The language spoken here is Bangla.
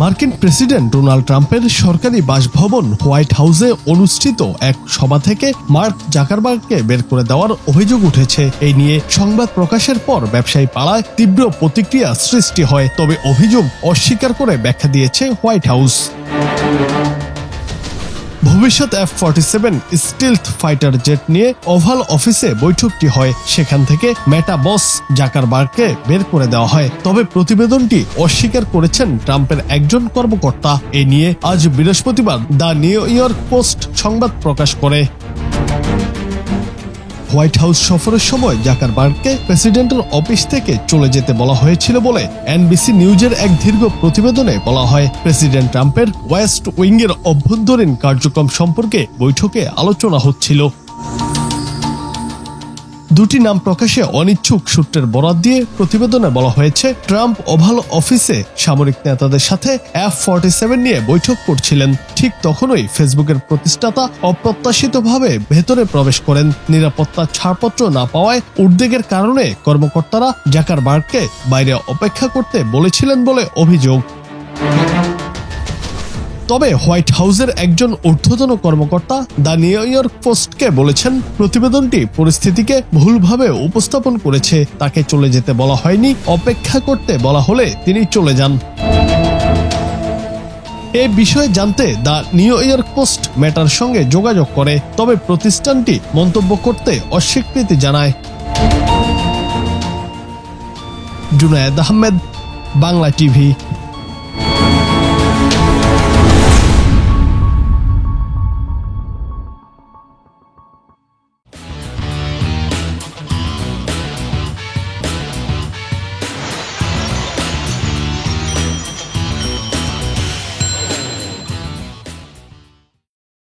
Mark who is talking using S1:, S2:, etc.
S1: মার্কিন প্রেসিডেন্ট ডোনাল্ড ট্রাম্পের সরকারি বাসভবন হোয়াইট হাউসে অনুষ্ঠিত এক সভা থেকে মার্ক জাকারবার্গকে বের করে দেওয়ার অভিযোগ উঠেছে। এই নিয়ে সংবাদ প্রকাশের পর ব্যবসায়ী পাড়ায় তীব্র প্রতিক্রিয়া সৃষ্টি হয়। তবে অভিযোগ অস্বীকার করে ব্যাখ্যা দিয়েছে হোয়াইট হাউস। ভবিষ্যৎ F-47 স্টিলথ ফাইটার জেট নিয়ে ওভাল অফিসে বৈঠকটি হয়। সেখান থেকে মেটা বস জাকারবার্গকে বের করে দেওয়া হয়। তবে প্রতিবেদনটি অস্বীকার করেছেন ট্রাম্পের একজন কর্মকর্তা। এ নিয়ে আজ বৃহস্পতিবার দ্য নিউ ইয়র্ক পোস্ট সংবাদ প্রকাশ করে। হোয়াইট হাউস সফরের সময় জাকারবার্গকে প্রেসিডেন্টের অফিস থেকে চলে যেতে বলা হয়েছিল বলে এনবিসি নিউজের এক দীর্ঘ প্রতিবেদনে বলা হয়। প্রেসিডেন্ট ট্রাম্পের ওয়েস্ট উইংয়ের অভ্যন্তরীণ কার্যক্রম সম্পর্কে বৈঠকে আলোচনা হচ্ছিল। দুটি নাম প্রকাশে অনিচ্ছুক সূত্রের বরাত দিয়ে প্রতিবেদনে বলা হয়েছে, ট্রাম্প ওভাল অফিসে সামরিক নেতাদের সাথে F-47 নিয়ে বৈঠক করছিলেন। ঠিক তখনই ফেসবুকের প্রতিষ্ঠাতা অপ্রত্যাশিতভাবে ভেতরে প্রবেশ করেন। নিরাপত্তা ছাড়পত্র না পাওয়ায় উদ্বেগের কারণে কর্মকর্তারা জাকারবার্গকে বাইরে অপেক্ষা করতে বলেছিলেন বলে অভিযোগ। তবে হোয়াইট হাউসের একজন ঊর্ধ্বতন কর্মকর্তা দ্য নিউ ইয়র্ক পোস্টকে বলেছেন, প্রতিবেদনটি পরিস্থিতিকে ভুলভাবে উপস্থাপন করেছে। তাকে চলে যেতে বলা হয়নি, অপেক্ষা করতে বলা হলে তিনি চলে যান। এ বিষয়ে জানতে দ্য নিউ ইয়র্ক পোস্ট মেটার সঙ্গে যোগাযোগ করে, তবে প্রতিষ্ঠানটি মন্তব্য করতে অস্বীকৃতি জানায়। জুনায়েদ আহমেদ, বাংলা টিভি।